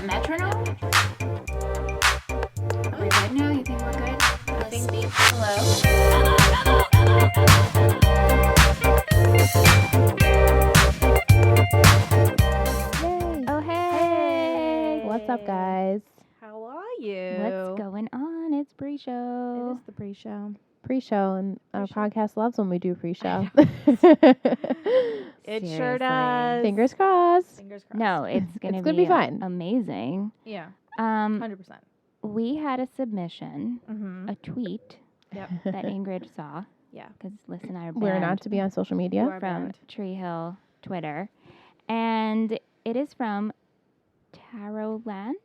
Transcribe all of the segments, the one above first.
metronome? Are we good now? You think we're good? Hello? Yay. Oh, hey. What's up, guys? How are you? What's going on? It's It pre-show. is the pre-show. Pre-show, and our Pre-show. podcast loves when we do pre-show. It sure Seriously. does. Fingers crossed. Fingers crossed. No, it's gonna It's gonna be fine. amazing. Yeah. 100%. We had a submission, Mm-hmm. a tweet Yep. that Ingrid saw. Yeah. Because Liz and I are We're not banned to be on social You media. are from banned. Tree Hill Twitter, and it is from Taro Lan.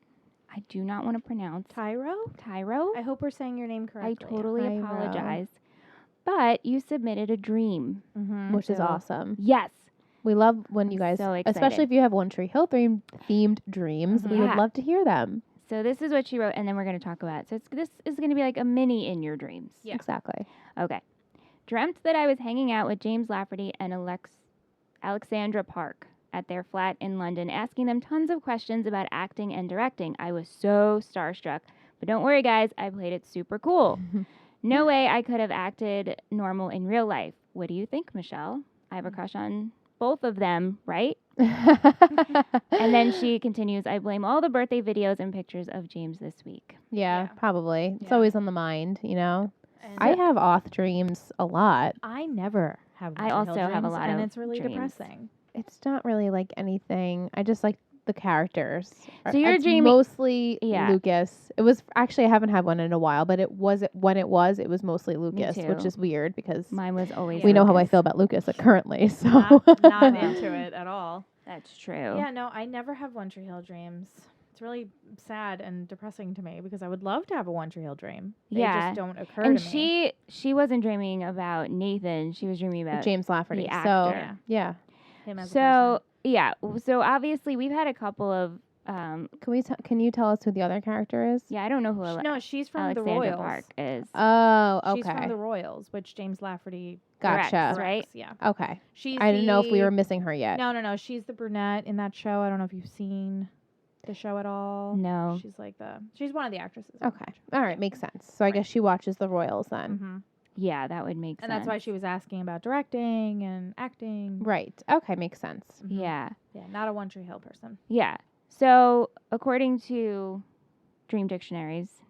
I do not want to pronounce Tyro? Tyro. I hope we're saying your name I correctly. totally Tyro. apologize, but you submitted a dream. Mm-hmm. Which is So- awesome. Yes. We love when you guys, so excited. especially if you have One Tree Hill themed dreams, we Yeah. would love to hear them. So this is what she wrote, and then we're going to talk about it. So this is going to be like a mini in your dreams. Yeah. Exactly. Okay. Dreamt that I was hanging out with James Lafferty and Alexandra Park at their flat in London, asking them tons of questions about acting and directing. I was so starstruck. But don't worry, guys, I played it super cool. No way I could have acted normal in real life. What do you think, Michelle? I have a crush on both of them, right? And then she continues, I blame all the birthday videos and pictures of James this week. Yeah, Yeah. probably. It's Yeah. always on the mind, you know? And I have auth dreams a lot. I never have I Winter also Hill have a dreams, lot and of it's really dreams. depressing. It's not really like anything. I just like the characters. So you're it's dreaming- mostly Yeah. Lucas. It was actually I haven't had one in a while, but it was mostly Lucas, which too. is weird because Mine was always we know how I Lucas. feel about Lucas currently. So Not into it at all. That's true. Yeah, no, I never have One Tree Hill dreams. It's really sad and depressing to me because I would love to have a One Tree Hill dream. They Yeah. just don't occur And to me. she wasn't dreaming about Nathan. She was dreaming about James Lafferty. the So actor. yeah, Him as a So yeah. So obviously we've had a couple of can you tell us who the other character is? yeah, I don't know who person. No, she's from the Alexandra Royals. Park is. Oh, okay. She's from the Royals, which James Lafferty Gotcha. directs, right? directs, Yeah. Okay. She's I didn't know if we the- were missing her yet. No. She's the brunette in that show. I don't know if you've seen the show at all. No. She's one of the actresses. Okay. All right, makes sense. So I guess she watches the Royals then. Mm-hmm. Yeah, that would make And sense. that's why she was asking about directing and acting. Right. Okay, makes sense. Mhm. Yeah. Yeah, not a One Tree Hill person. Yeah. So according to dream dictionaries,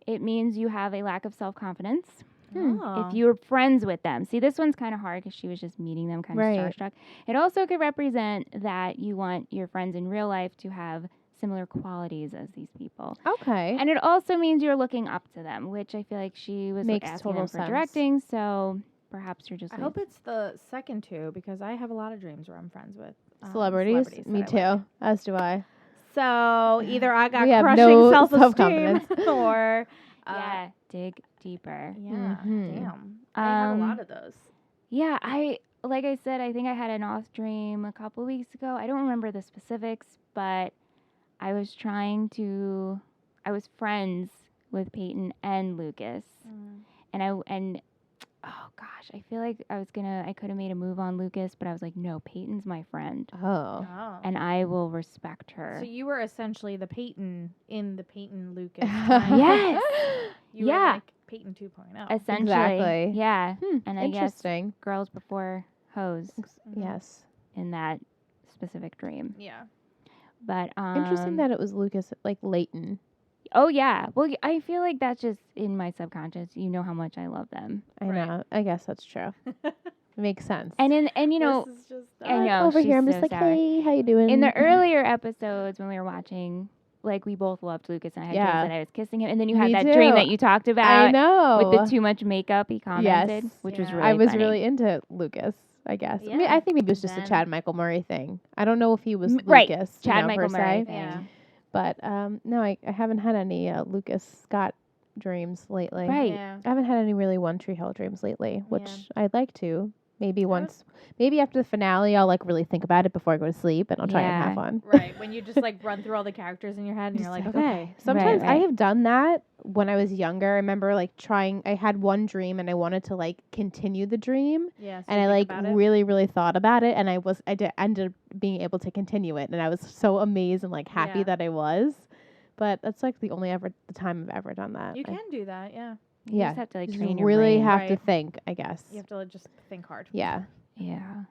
it means you have a lack of self-confidence. Oh. If you're friends with them. See, this one's kind of hard because she was just meeting them kind of Right. starstruck. It also could represent that you want your friends in real life to have similar qualities as these people. Okay. And it also means you're looking up to them, which I feel like she was like, Makes asking total them for sense. directing. So perhaps you're just I like, hope it's the second two because I have a lot of dreams where I'm friends with Celebrities? that Me I too. like. As do I. So either I got We have crushing no self-esteem self-confidence. or yeah, dig deeper. yeah, Mhm. damn. I have a Um, lot of those. Yeah, like I said, I think I had an off dream a couple weeks ago. I don't remember the specifics, but I was friends with Peyton and Lucas. And oh gosh, I feel like I could have made a move on Lucas, but I was like, no, Peyton's my friend Oh. Oh. and I will respect her. So you were essentially the Peyton in the Peyton Lucas. Yes. You Yeah. were like Peyton 2.0. Essentially. Exactly. Yeah. And I guess Interesting. girls before hoes Mhm. Yes. in that specific dream. Yeah. But Interesting that it was Lucas, like Leighton. oh yeah. Well, I feel like that's just in my subconscious. You know how much I love them. I Right. know. I guess that's true. Makes sense. And you know, this is just I Like, know, over she's here, I'm so just like, sour. hey, how you doing? in the earlier episodes when we were watching, like we both loved Lucas and I had Yeah. dreams that I was kissing him, and then you Me had that dream too. that you talked I about know. with the too much makeup he commented, Yes. which was Yeah. really I was funny. really into Lucas, I guess. I mean, Yeah. I think maybe it was just a Then- Chad Michael Murray thing. I don't know if he was Right. Lucas. Chad you know, Michael per Murray se. thing. Yeah. But no, I haven't had any Lucas Scott dreams lately. Right. Yeah. I haven't had any really One Tree Hill dreams lately, which Yeah. I'd like to. Maybe maybe after the finale, I'll like really think about it before I go to sleep, and I'll try and have Yeah. one. Right. When you just like run through all the characters in your head and you're Just like, okay. Sometimes I right. have done that when I was younger. I remember like I had one dream and I wanted to like continue the dream. Yeah. So And you I think like about it. really, really thought about it, and ended up being able to continue it, and I was so amazed and like happy Yeah. that I was. But that's like the time I've ever done that. You can do that. Yeah. You Yeah, just have to like just train your really brain. have to Right. think, I guess. You have to just think hard. Yeah. Yeah.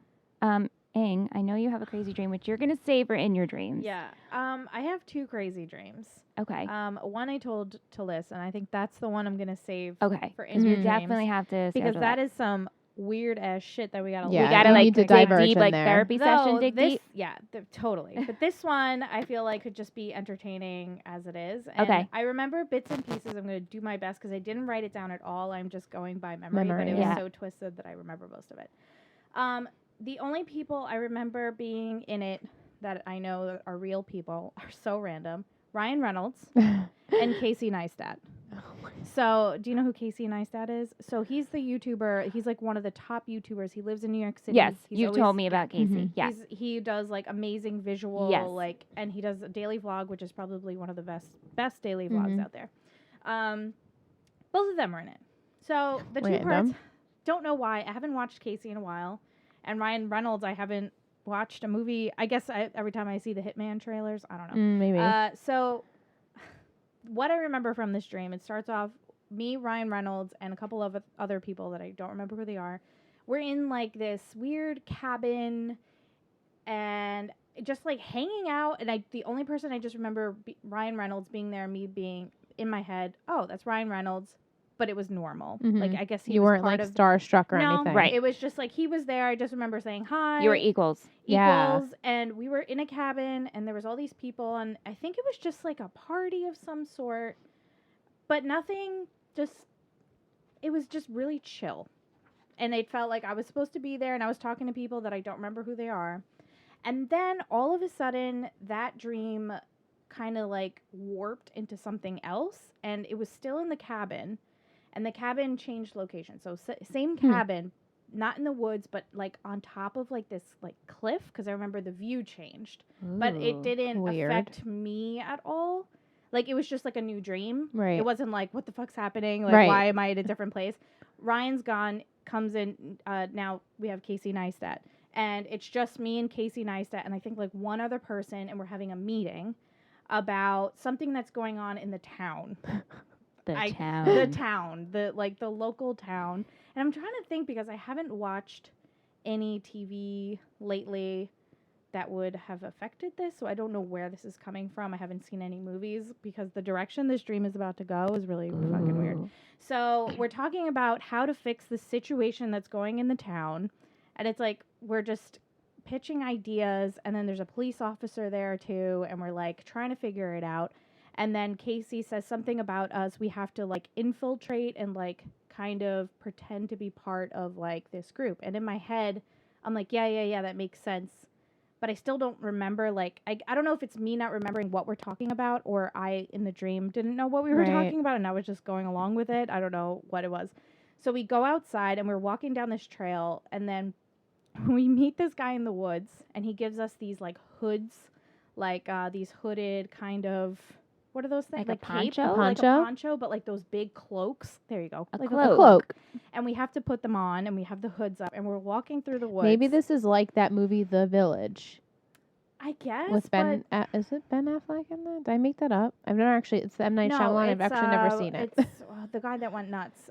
Ing, I know you have a crazy dream, which you're gonna save for in your dreams. Yeah. I have 2 crazy dreams. Okay. One I told to Liz, and I think that's the one I'm gonna save Okay. for So in you your dreams, definitely have to because schedule that is some weird ass shit that we gotta. Yeah, we gotta you like need to dig diverge deep, in like there. therapy session, Though dig this, deep. yeah, totally. But this one, I feel like could just be entertaining as it is. And Okay. I remember bits and pieces. I'm gonna do my best because I didn't write it down at all. I'm just going by memory, but it was yeah. so twisted that I remember most of it. The only people I remember being in it that I know are real people are so random: Ryan Reynolds and Casey Neistat. So, do you know who Casey Neistat is? So, he's the YouTuber. He's like one of the top YouTubers. He lives in New York City. Yes, He's you've always- told me about Casey. Mhm. Yeah. He does like amazing visual, Yes. like, and he does a daily vlog, which is probably one of the best daily vlogs Mhm. out there. Both of them are in it. So the two parts, Random. don't know why. I haven't watched Casey in a while, and Ryan Reynolds, I haven't watched a movie. I guess every time I see the Hitman trailers, I don't know. Maybe. So what I remember from this dream, it starts off me, Ryan Reynolds, and a couple of other people that I don't remember who they are. We're in like this weird cabin and just like hanging out. And the only person I just remember Ryan Reynolds being there, me being in my head, oh, that's Ryan Reynolds. But it was normal. Mhm. Like, I guess he You was weren't part like of starstruck or no, anything. Right. It was just like he was there. I just remember saying hi. You were equals. Yeah. Equals, and we were in a cabin, and there was all these people, and I think it was just like a party of some sort, but nothing. It was just really chill, and it felt like I was supposed to be there, and I was talking to people that I don't remember who they are, and then all of a sudden that dream kind of like warped into something else, and it was still in the cabin. And the cabin changed location. So same cabin, not in the woods, but like on top of like this like cliff. Because I remember the view changed, but it Ooh. didn't Weird. affect me at all. Like it was just like a new dream. Right. It wasn't like what the fuck's happening. Like Right. why am I at a different place? Ryan's gone. Comes in. Now we have Casey Neistat, and it's just me and Casey Neistat, and I think like one other person, and we're having a meeting about something that's going on in the town. The town. The town, the local town. And I'm trying to think because I haven't watched any TV lately that would have affected this, so I don't know where this is coming from. I haven't seen any movies because the direction this dream is about to go is really fucking weird. Ooh. So we're talking about how to fix the situation that's going in the town, and it's like we're just pitching ideas, and then there's a police officer there too, and we're like trying to figure it out. And then Casey says something about us. We have to like infiltrate and like kind of pretend to be part of like this group. And in my head, I'm like, yeah, that makes sense. But I still don't remember. Like, I don't know if it's me not remembering what we're talking about, or I in the dream didn't know what we were Right. talking about, and I was just going along with it. I don't know what it was. So we go outside and we're walking down this trail, and then we meet this guy in the woods, and he gives us these like hoods, like these hooded kind of. What are those things? Like a cape? poncho? Like a Poncho? poncho, but like those big cloaks. There you go. A Like cloak. A cloak. And we have to put them on, and we have the hoods up, and we're walking through the woods. Maybe this is like that movie, The Village, I guess. with Ben. Is it Ben Affleck in that? Did I make that up? I've never actually. It's the M Night no, Shyamalan. I've it's, actually never seen it. It's the guy that went nuts.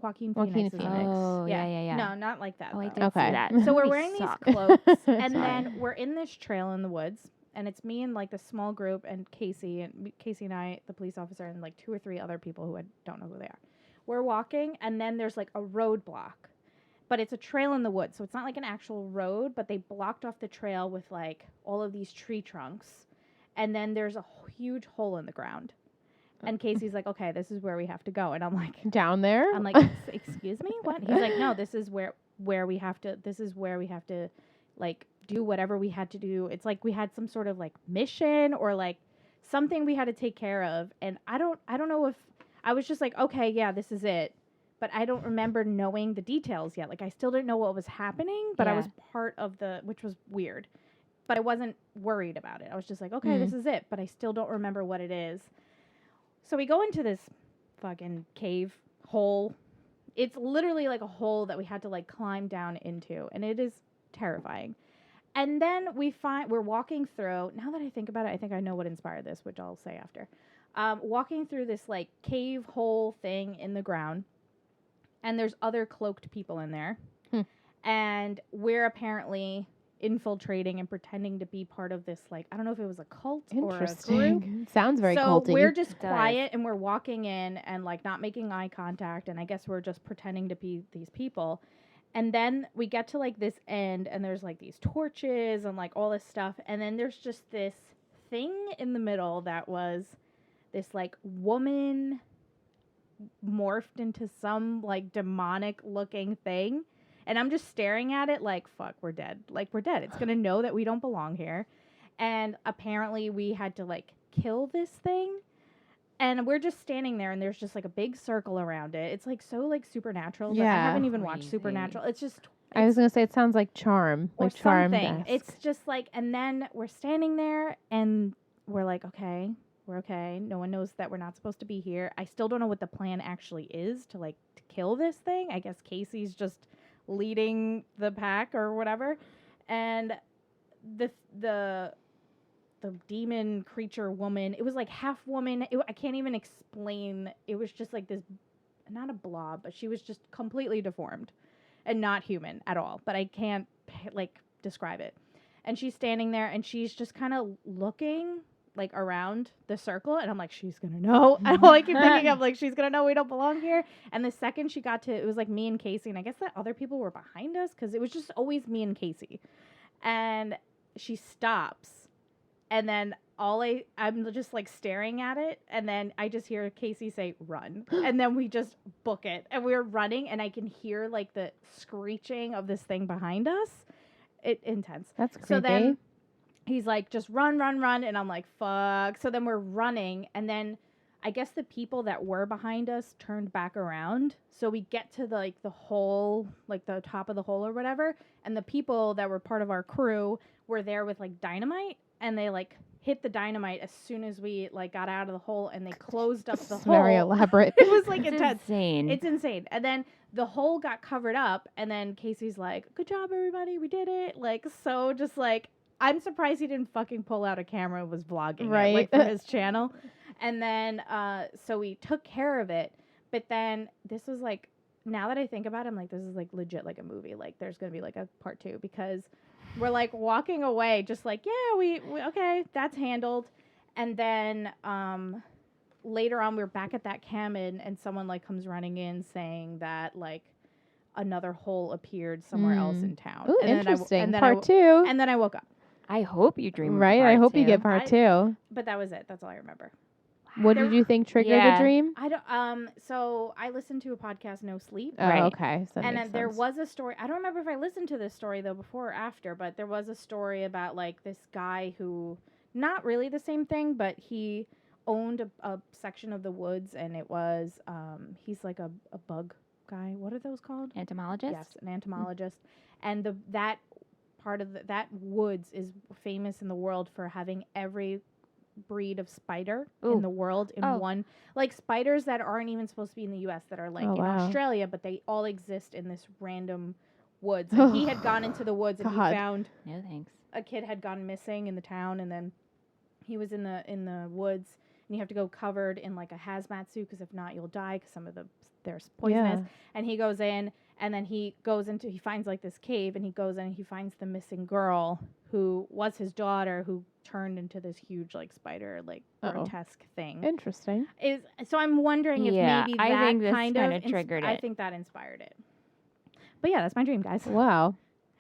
Joaquin Phoenix. is in it. Phoenix. Oh, yeah. No, not like that. Oh, I though. did Okay. see that. So we're Movie wearing these sucked. cloaks, and Sorry. then we're in this trail in the woods, and it's me and like the small group, and Casey and I, the police officer, and like 2 or 3 other people who I don't know who they are. We're walking, and then there's like a roadblock, but it's a trail in the woods, so it's not like an actual road, but they blocked off the trail with like all of these tree trunks, and then there's a huge hole in the ground. And Casey's like, okay, this is where we have to go. And I'm like, Down there? Excuse me? What? He's like, no, this is where we have to like do whatever we had to do. It's like we had some sort of like mission or like something we had to take care of. And I don't know if I was just like, okay, yeah, this is it. but I don't remember knowing the details yet. Like I still didn't know what was happening, but I Yeah. was part of which was weird. But I wasn't worried about it. I was just like, okay, this is it. But I still don't remember what it is. So we go into this fucking cave hole. It's literally like a hole that we had to like climb down into. And it is terrifying. And then we're walking through. Now that I think about it, I think I know what inspired this, which I'll say after. Walking through this like cave hole thing in the ground. And there's other cloaked people in there. And we're apparently infiltrating and pretending to be part of this, like, I don't know if it was a cult or a group. Sounds very so culty. we're just It does. quiet and we're walking in and like not making eye contact, and I guess we're just pretending to be these people. And then we get to like this end and there's like these torches and like all this stuff, and then there's just this thing in the middle that was this like woman morphed into some like demonic looking thing. And I'm just staring at it like, fuck, we're dead. Like, we're dead. It's going to know that we don't belong here. And apparently we had to, like, kill this thing. And we're just standing there, and there's just, like, a big circle around it. It's, like, so, like, supernatural. But I Yeah. haven't even watched Crazy. Supernatural. It's just... I was going to say, it sounds like Charm. or Like Charm. something. It's just, like... And then we're standing there, and we're like, okay, we're okay. No one knows that we're not supposed to be here. I still don't know what the plan actually is to, like, to kill this thing. I guess Casey's just... leading the pack or whatever, and the demon creature woman, it was like half woman. I can't even explain. It was just like this, not a blob, but she was just completely deformed and not human at all. But I can't like describe it. And she's standing there and she's just kind of looking like around the circle, and I'm like, she's gonna know. And all I keep thinking of like, she's gonna know we don't belong here. And the second she got to, it was like me and Casey, and I guess that other people were behind us because it was just always me and Casey. And she stops, and then I'm just like staring at it, and then I just hear Casey say run, and then we just book it, and we're running, and I can hear like the screeching of this thing behind us. Intense. That's creepy. So then he's like, just run, run, run. And I'm like, fuck. So then we're running. And then I guess the people that were behind us turned back around. So we get to the hole, like the top of the hole or whatever. And the people that were part of our crew were there with like dynamite. And they like hit the dynamite as soon as we like got out of the hole, and they closed up the It's hole. very elaborate. It was like It's intense. insane. It's insane. And then the hole got covered up. And then Casey's like, good job, everybody. We did it. Like, so just like, I'm surprised he didn't fucking pull out a camera and was vlogging Right. it, like, for his channel. And then, so we took care of it. But then this was like, now that I think about it, I'm like, this is like legit like a movie. Like, there's going to be like a part 2, because we're like walking away just like, yeah, we okay, that's handled. And then later on, we're back at that cabin, and someone like comes running in saying that like another hole appeared somewhere else in town. Ooh, and interesting. Then Part 2. And then I woke up. I hope you dream. Right? Of I part hope you two. get part 2. But that was it. That's all I remember. What There- did you think triggered Yeah. the dream? I don't. So I listened to a podcast, No Sleep, Oh, Right. okay. So that and makes there sense. was a story. I don't remember if I listened to this story though before or after, but there was a story about like this guy who, not really the same thing, but he owned a section of the woods, and it was he's like a bug guy. What are those called? Entomologist. Yes, an entomologist, and that part of that woods is famous in the world for having every breed of spider Ooh. in the world in Oh. one, like spiders that aren't even supposed to be in the US, that are like Oh, in wow. Australia, but they all exist in this random woods. And he had gone into the woods, and God. he found No thanks. a kid had gone missing in the town, and then he was in the woods, and you have to go covered in like a hazmat suit, because if not you'll die, because some of there's poisonous. Yeah. And he goes in, and then he finds like this cave, and he goes in and he finds the missing girl who was his daughter, who turned into this huge like spider, like Uh-oh. grotesque thing. Interesting. So I'm wondering if Yeah, maybe I that think this kind of kinda triggered I it. think that inspired it. But yeah, that's my dream, guys. Wow.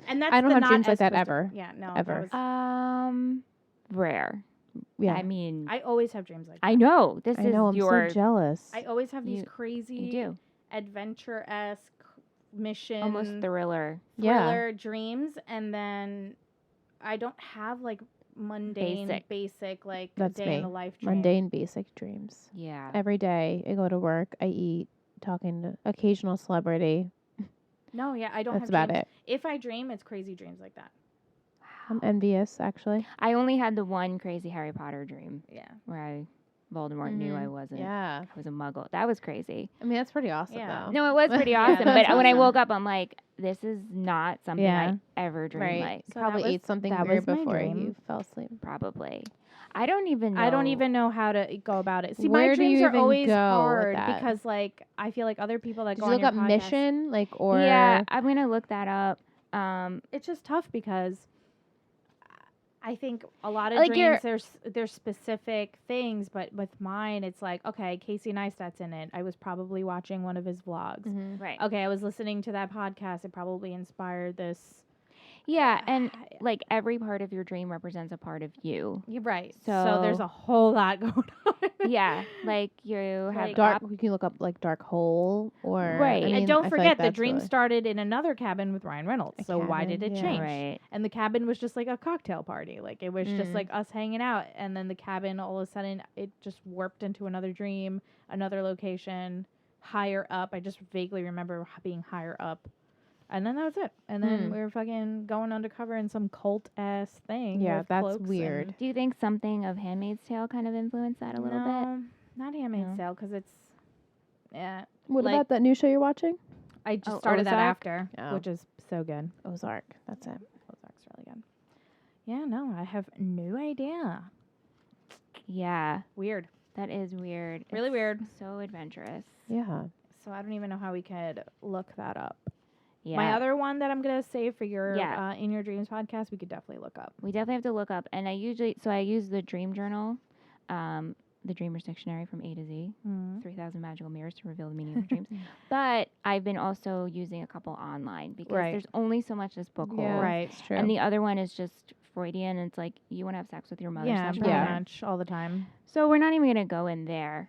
And that's I don't the have not dreams like as that twisted- ever. Yeah, no, Ever. that was- Rare. Yeah. I mean, I always have dreams like that. I know this I is know. I'm your. so jealous. I always have these You crazy do adventure-esque mission almost thriller. Yeah. thriller dreams, and then I don't have like mundane basic like That's a day me. in the life dream. Mundane, basic dreams. Yeah. Every day I go to work, I eat, talking to occasional celebrity. No, yeah, I don't That's have about dreams. it. If I dream, it's crazy dreams like that. I'm envious, actually. I only had the one crazy Harry Potter dream Yeah. where Voldemort knew I wasn't. Yeah. I was a muggle. That was crazy. I mean, that's pretty awesome, Yeah. though. No, it was pretty Yeah, awesome. that's But when I awesome. woke up, I'm like, this is not something Yeah. I ever dreamed Right. like. So Probably that was- ate something that weird was my before dream. you fell asleep. Probably. I don't even know. I don't even know how to go about it. See, Where my do you dreams are even always go with hard that? because, like, I feel like other people that Did go you on look your up podcast, mission, like, or Yeah, I'm going to look that up. it's just tough because I think a lot of Like your- dreams there's specific things, but with mine it's like, okay, Casey Neistat's in it. I was probably watching one of his vlogs. Mhm. Right. Okay, I was listening to that podcast. It probably inspired this. Yeah, and like every part of your dream represents a part of you. You're right. So there's So- a whole lot going on. Yeah, like you have Like dark? You can look up like dark hole or Right. I And mean, And don't I feel forget, like the that's dream really- started in another cabin with Ryan Reynolds. A So why cabin, did it yeah. change? Right. And the cabin was just like a cocktail party. Like it was just Mm. like us hanging out. And then the cabin, all of a sudden, it just warped into another dream, another location, higher up. I just vaguely remember being higher up. And then that was it. And then Mm. we were fucking going undercover in some cult ass thing. Yeah, with that's cloaks weird. and- Do you think something of Handmaid's Tale kind of influenced that a little bit? No, not Handmaid's No. Tale because it's. Yeah, What like- about that new show you're watching? I just Oh, started that Ozark? after, Oh. which is so good. Ozark. That's it. Ozark's really good. Yeah, no, I have no idea. Yeah, Weird. that is weird. Really It's weird. So adventurous. Yeah. So I don't even know how we could look that up. Yeah. My other one that I'm gonna save for your Yeah. In Your Dreams podcast, we could definitely look up. We definitely have to look up. And I use the Dream Journal, the Dreamer's Dictionary from A to Z, 3,000 magical mirrors to reveal the meaning of dreams. But I've been also using a couple online because Right. there's only so much this book Yeah. holds. Right. It's true. And the other one is just Freudian, and it's like you want to have sex with your mother. Yeah, slash pretty brother. much all the time. So we're not even gonna go in there.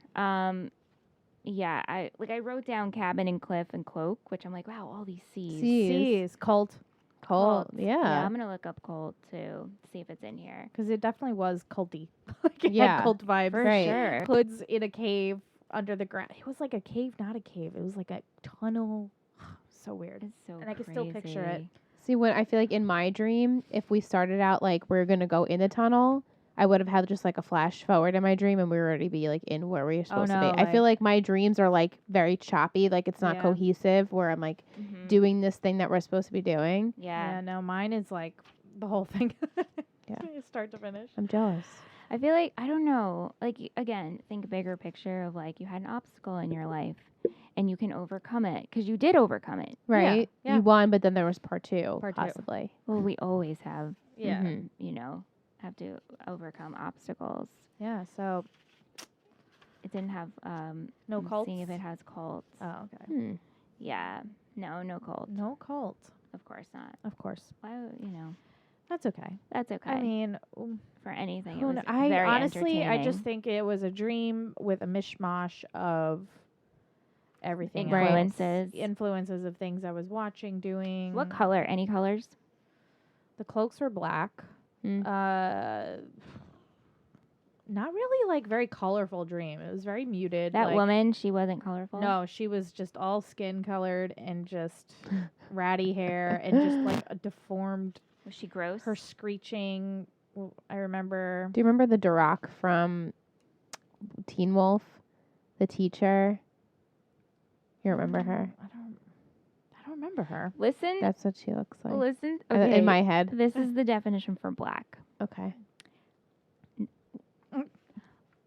Yeah, I wrote down cabin and cliff and cloak, which I'm like, wow, all these C's. C's, cult, Cold. Yeah, Yeah. I'm gonna look up cult too, see if it's in here. because it definitely was culty. Like it Yeah, had cult vibes. For Right. sure. Hoods in a cave under the ground. It was like a cave, not a cave. It was like a tunnel. So weird. It's so And I can still picture it. crazy. See, when I feel like in my dream, if we started out like we're gonna go in the tunnel, I would have had just like a flash forward in my dream, and we would already be like in where we were supposed to no, be. I feel like my dreams are like very choppy, like it's not Yeah. cohesive. Where I'm like Mhm. doing this thing that we're supposed to be doing. Yeah. No, mine is like the whole thing. Yeah. Start to finish. I'm jealous. I feel like I don't know. Like again, think bigger picture of like you had an obstacle in your life, and you can overcome it because you did overcome it. Right? yeah. You won, but then there was part two, Part two. possibly. Well, we always have, Yeah. Mhm. have to overcome obstacles. Yeah. So It didn't have no I'm cults. Seeing if it has cults. Oh, okay. Hmm. Yeah. No cult. No cult. Of course not. Of course. Why? That's okay. That's okay. I mean, for anything, it who was kn- I very honestly, I just entertaining. think it was a dream with a mishmash of everything. Right. Influences. Influences of things I was watching, doing. What color? Any colors? The cloaks were black. Mm. Not really like very colorful dream. It was very muted. That like, woman, she wasn't colorful. No, she was just all skin colored and just ratty hair and just like a deformed. Was she gross? Her screeching. I remember. Do you remember the Duroc from Teen Wolf, the teacher? You remember her? I don't remember her. Listen. That's what she looks like. Listen. Okay. In my head. This is the definition for black. Okay.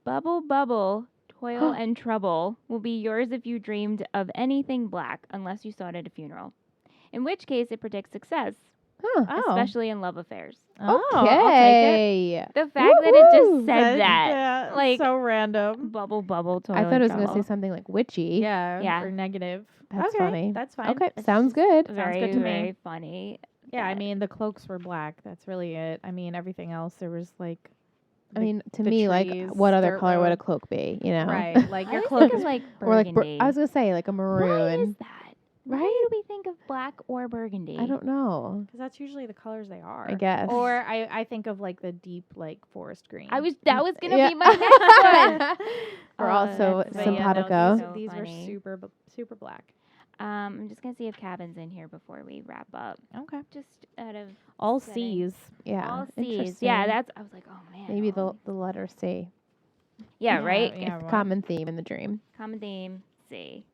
Bubble, bubble, toil and trouble will be yours if you dreamed of anything black, unless you saw it at a funeral. In which case, it predicts success, Huh. Oh. especially in love affairs. Oh, I'll take it. Okay. The fact that it Woohoo! just said that, Yeah, like so random. bubble, bubble, toil I thought it and was going to trouble. say something like witchy. Yeah, Yeah. or negative. That's okay, funny. That's fine. Okay. It's Sounds just good. Very, good to me. very funny. Yeah, I that- mean the cloaks were black. That's really it. I mean everything else there was like. I mean, to the me, like, trees, what other dirt color would a road. cloak be? You know, Right, like I your always cloak think is of like or like burgundy. I was gonna say like a Why maroon. is that? Why Right? do we think of black or burgundy? I don't know. Because that's usually the colors they are. I guess. Or I think of like the deep like forest green. That was gonna Yeah. be my next one. Or Oh, also that's But so- simpatico. so these were funny. super black. I'm just gonna see if cabin's in here before we wrap up. Okay. Just out of All setting. C's. Yeah. all C's. interesting. Yeah, that's. I was like, oh man. maybe all the letter C. Yeah, right. Yeah, It's a right. common theme in the dream. Common theme. C.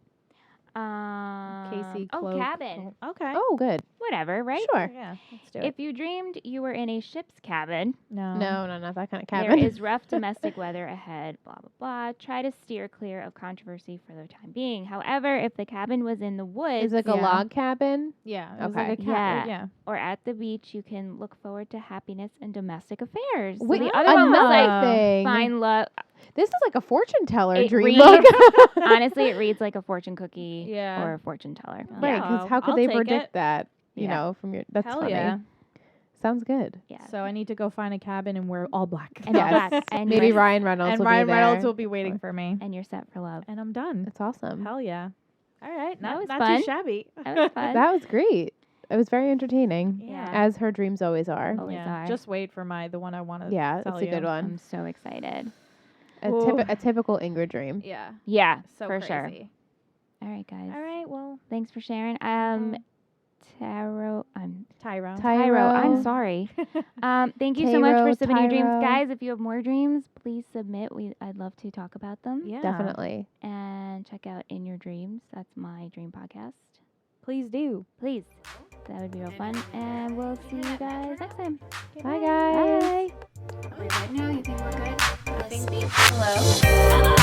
Casey. Oh, Cloak. cabin. Okay. Oh, good. Whatever, right? Sure. Yeah. Let's do it. If you dreamed you were in a ship's cabin, No. No, not that kind of there cabin. is rough domestic weather ahead, blah, blah, blah. Try to steer clear of controversy for the time being. However, if the cabin was in the woods Is it like a Yeah. log cabin? Yeah. It was Okay. like a Yeah. yeah. or at the beach, you can look forward to happiness and domestic affairs. So Wait, the other one was like, another thing. find love. This is like a fortune teller It dream reads- book. Honestly, it reads like a fortune cookie Yeah. or a fortune teller. Right, Yeah. because how could I'll they take predict it. that? You Yeah. know, from your that's Hell funny. yeah. Sounds good. Yeah. So I need to go find a cabin and wear all black. And all Yes. black. And Maybe you're- Ryan Reynolds and will Ryan be there. Reynolds will be waiting for me. And you're set for love. And I'm done. That's awesome. Hell yeah. All right. That was not fun. too shabby. That was fun. That was great. It was very entertaining, Yeah. as her dreams always are. Always are. Just wait for the one I want to Yeah, tell that's a good you. one. I'm so excited. A typical Ingrid dream. Yeah. Yeah, So for crazy. sure. All right, guys. All right. Well, Thanks for sharing. Um, Tyro. Tyro. Tyro. I'm sorry. Thank you so much Tyro, for submitting your dreams, Tyro. guys. If you have more dreams, please submit. I'd love to talk about them. Yeah. Definitely. And check out In Your Dreams. That's my dream podcast. Please do. Please. That would be real fun. And we'll see you guys next time. Bye, guys. Bye. Are we good now? You think we're good? I think hello.